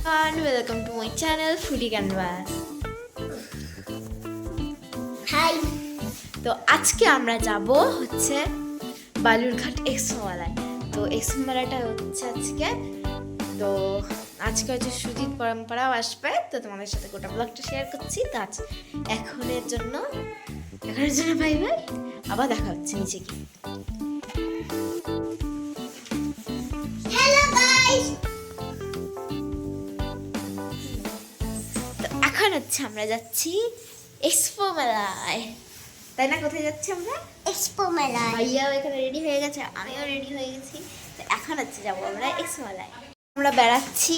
And welcome to my channel Foodie Canvas. Hi. তো আজকে আমরা যাব হচ্ছে বালুরঘাট এক্সপো মেলায়। তো এক্সপো মেলাটা হচ্ছে আজকে, তো আজকে হচ্ছে সুজিত পরম্পরাও আসবে, তো তোমাদের সাথে গোটা ব্লগটা শেয়ার করছি। তো আজ এখনের জন্য বাই বাই, আবার দেখা হচ্ছে নিচে কি। Hello guys. তো এখন হচ্ছে আমরা যাচ্ছি এক্সপো মেলায়, তাই না? কোথায় যাচ্ছি আমরা? এক্সপো মেলায়। ভাইয়াও এখানে রেডি হয়ে গেছে, আমিও রেডি হয়ে গেছি। তো এখন হচ্ছে যাবো আমরা এক্সপো মেলায়। আমরা বেড়াচ্ছি,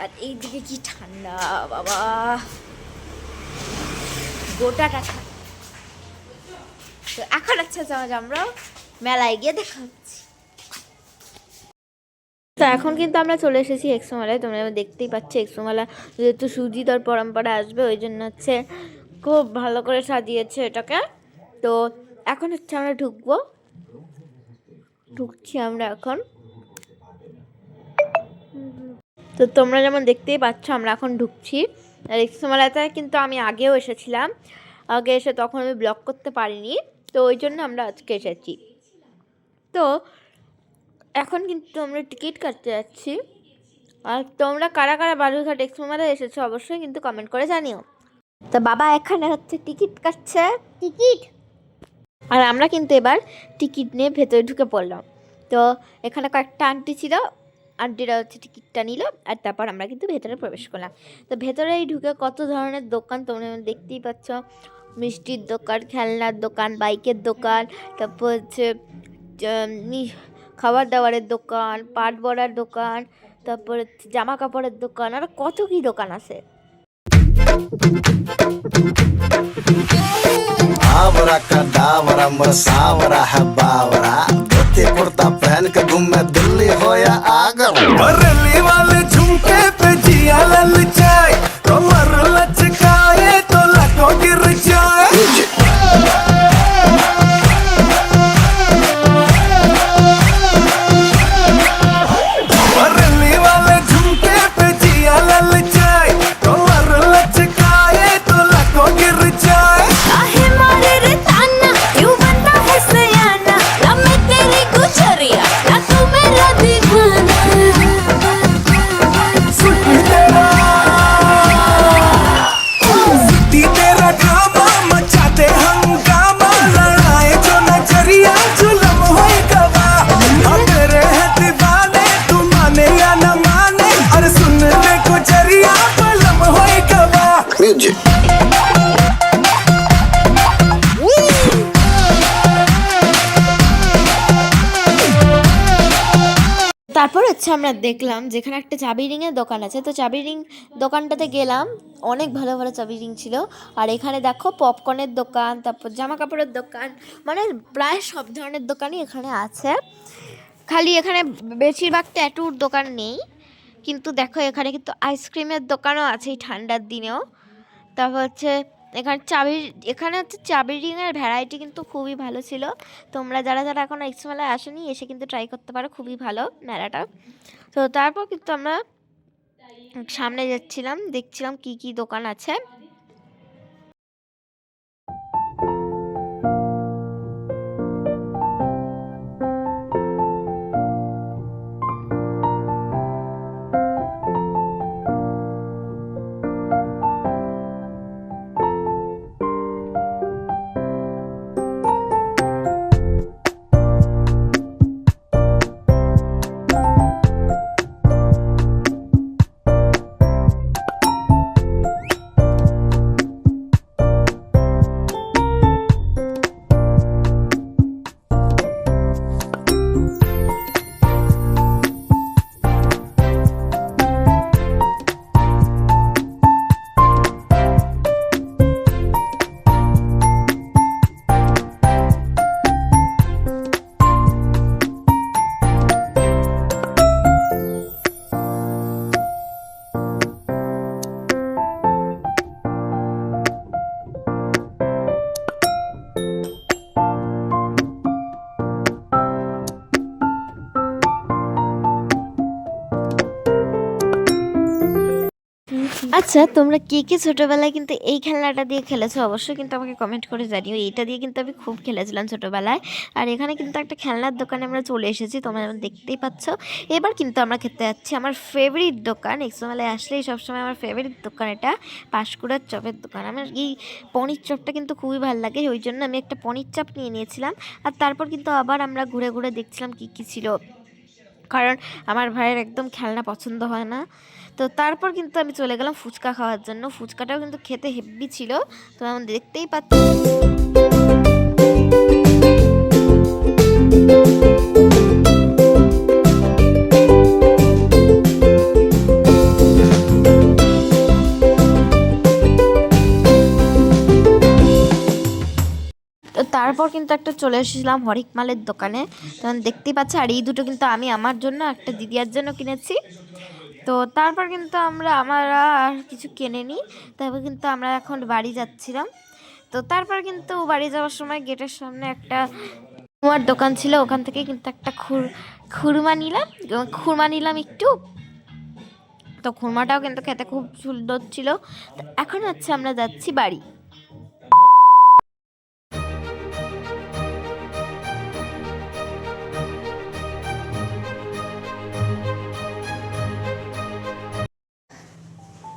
আর এইদিকে কি ঠান্ডা বাবা, গোটাটা ঠান্ডা। তো এখন হচ্ছে আমরা মেলায় গিয়ে দেখা হচ্ছে। তো এখন কিন্তু আমরা চলে এসেছি এক্সপো মেলায়। তোমরা দেখতেই পাচ্ছ এক্সপো মেলা যেহেতু সুজিত আর পরম্পরা আসবে, ওই জন্য হচ্ছে খুব ভালো করে সাজিয়েছে এটাকে। তো এখন হচ্ছে আমরা ঢুকছি আমরা এখন। তো তোমরা যেমন দেখতেই পাচ্ছ আমরা এখন ঢুকছি। আর এক্সপো মেলাতে কিন্তু আমি আগেও এসেছিলাম, আগে এসে তখন আমি ব্লগ করতে পারিনি, তো ওই জন্য আমরা আজকে এসেছি। তো এখন কিন্তু আমরা টিকিট কাটতে যাচ্ছি। আর তোমরা কারা কারা বালুরঘাট এক্সপো মেলায় এসেছো অবশ্যই কিন্তু কমেন্ট করে জানিও। তো বাবা এখানে হচ্ছে টিকিট কাটছে, টিকিট। আর আমরা কিন্তু এবার টিকিট নিয়ে ভেতরে ঢুকে পড়লাম। তো এখানে কয়েকটা আন্টি ছিল, আন্টিরা হচ্ছে টিকিটটা নিল, আর তারপর আমরা কিন্তু ভেতরে প্রবেশ করলাম। তো ভেতরেই ঢুকে কত ধরনের দোকান তোমরা দেখতেই পাচ্ছ, মিষ্টির দোকান, খেলনার দোকান, বাইকের দোকান, তারপর হচ্ছে খাবার দাবারের দোকান, পাট বড়ার দোকান, তারপর জামা কাপড়ের দোকান, আর কত কি দোকান আছে। आवरा का दावरा मसावरा है बावरा, धोती कुर्ता पहन के घूमे दिल्ली हो या आगरा। बरेली वाले झुमके पे जिया ललचाए, कमर लचकाए तो लाखों गिर जाए। बरेली वाले झुमके पे जिया ललचाए, कमर लचकाए तो लाखों गिर जाए। Music. তারপর হচ্ছে আমরা দেখলাম যেখানে একটা চাবি রিংয়ের দোকান আছে। তো চাবি রিং দোকানটাতে গেলাম, অনেক ভালো ভালো চাবি রিং ছিল। আর এখানে দেখো পপকর্নের দোকান, তারপর জামা কাপড়ের দোকান, মানে প্রায় সব ধরনের দোকানই এখানে আছে। খালি এখানে বেশিরভাগ ট্যাটুর দোকান নেই, কিন্তু দেখো এখানে কিন্তু আইসক্রিমের দোকানও আছে এই ঠান্ডার দিনেও। তারপর হচ্ছে এখানে হচ্ছে চাবি রিংয়ের ভ্যারাইটি কিন্তু খুবই ভালো ছিল। তোমরা যারা যারা এখন এক্সপো মেলায় আসেনি, এসে কিন্তু ট্রাই করতে পারো, খুবই ভালো মেলাটা। তো তারপর কিন্তু আমরা সামনে যাচ্ছিলাম, দেখছিলাম কি কি দোকান আছে। আচ্ছা, তোমরা কে কে ছোটবেলায় কিন্তু এই খেলনাটা দিয়ে খেলেছো অবশ্যই কিন্তু আমাকে কমেন্ট করে জানিও। এইটা দিয়ে কিন্তু আমি খুব খেলেছিলাম ছোটবেলায়। আর এখানে কিন্তু একটা খেলনার দোকানে আমরা চলে এসেছি, তোমরা দেখতেই পাচ্ছ। এবার কিন্তু আমরা খেতে যাচ্ছি আমার ফেভারিট দোকান, এক্সোমেলায় আসলেই সবসময় আমার ফেভারিট দোকান এটা, পাঁশকুড়ার চপের দোকান। আমার এই পনির চপটা কিন্তু খুবই ভালো লাগে, ওই জন্য আমি একটা পনির চপ নিয়ে নিয়েছিলাম। আর তারপর কিন্তু আবার আমরা ঘুরে ঘুরে দেখছিলাম কী কী ছিল, কারণ আমার ভাইয়ের একদম খেলনা পছন্দ হয় না। তো তারপর কিন্তু আমি চলে গেলাম ফুচকা খাওয়ার জন্য। ফুচকাটাও কিন্তু খেতে হেভি ছিল, তো আমি দেখতেই পাচ্ছি। তো তারপর কিন্তু একটা চলে এসেছিলাম হরেক মালের দোকানে, তখন দেখতেই পাচ্ছি। আর এই দুটো কিন্তু আমি আমার জন্য, একটা দিদিয়ার জন্য কিনেছি। তো তারপর কিন্তু আমরা আর কিছু কিনিনি, তারপর কিন্তু আমরা এখন বাড়ি যাচ্ছিলাম। তো তারপর কিন্তু বাড়ি যাওয়ার সময় গেটের সামনে একটা খুরমার দোকান ছিল, ওখান থেকে কিন্তু একটা খুরমা নিলাম একটু। তো খুরমাটাও কিন্তু খেতে খুব সুন্দর ছিল। তো এখন হচ্ছে আমরা যাচ্ছি বাড়ি।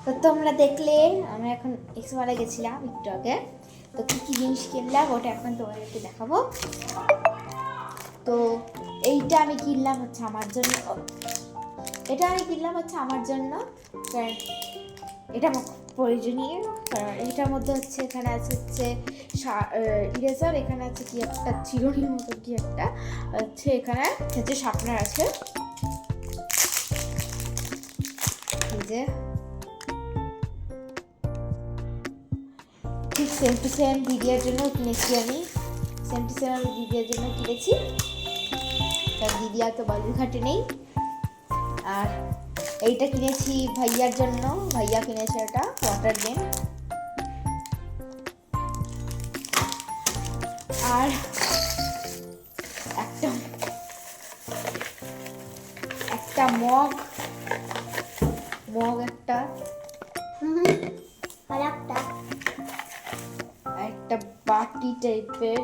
তো তোমরা দেখলে আমরা এখন এক্সমালে গেছিলাম একটু আগে। তো কী কী জিনিস কিনলাম ওটা এখন তোমাদেরকে দেখাবো। তো এইটা আমি কিনলাম হচ্ছে আমার জন্য, কারণ এটা আমার খুব প্রয়োজনীয়। কারণ এটার মধ্যে হচ্ছে, এখানে আছে হচ্ছে ইরেজার, এখানে আছে কি একটা চিরুনির মতো কি একটা হচ্ছে, এখানে হচ্ছে শার্পনার আছে। এই যে ঠিক সেম টু সেম দিদিয়ার জন্য কিনেছি আমি, দিদিয়ার জন্য কিনেছি। তার দিদিয়া তো বালুরঘাটে নেই। আর এইটা কিনেছি ভাইয়ার জন্য, ভাইয়া কিনেছে এটা ওয়াটার গেম। আর একটা মগ একটা, আর একটা বাটি টাইপের,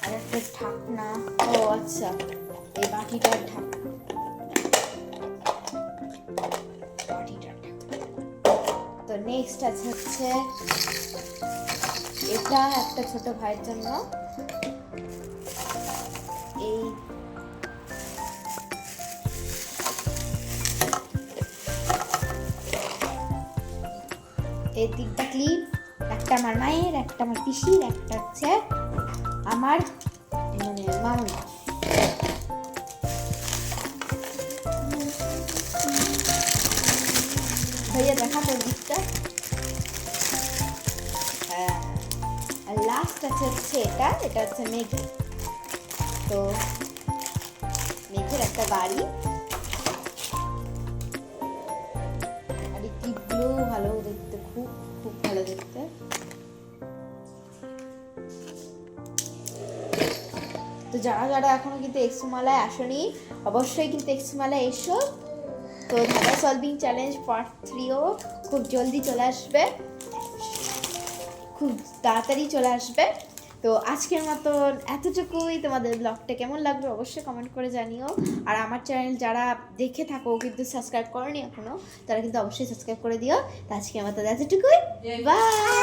আর একটা ঢাকনা। ও আচ্ছা, এই বাটিটার ঢাকনা। তো নেক্সট আছে হচ্ছে এটা একটা ছোট ভাইয়ের জন্য, এই তিনটা ক্লিপ, একটা আমার মায়ের, একটা আমার পিসির, একটা হচ্ছে আমার মানে মামুনি। ভাইয়া দেখা তোর দিকটা। হ্যাঁ, আর লাস্ট আছে হচ্ছে এটা হচ্ছে মেঘের। তো মেঘের একটা বাড়ি, আর এই ক্লিপগুলো ভালো দেখতে, খুব খুব ভালো দেখতে। তো যারা এখনো কিন্তু এক্সোমেলায় আসনি, অবশ্যই কিন্তু এক্সোমেলায় এসো। তো ধাঁধা সলভিং চ্যালেঞ্জ পার্ট 3ও খুব জলদি চলে আসবে, খুব তাড়াতাড়ি চলে আসবে। তো আজকের মতন এতটুকুই। তোমাদের ব্লগটা কেমন লাগলো অবশ্যই কমেন্ট করে জানিও। আর আমার চ্যানেল যারা দেখে থাকো কিন্তু সাবস্ক্রাইব করোনি এখনো, তারা কিন্তু অবশ্যই সাবস্ক্রাইব করে দিও। তো আজকের মতো এতটুকুই, বাই।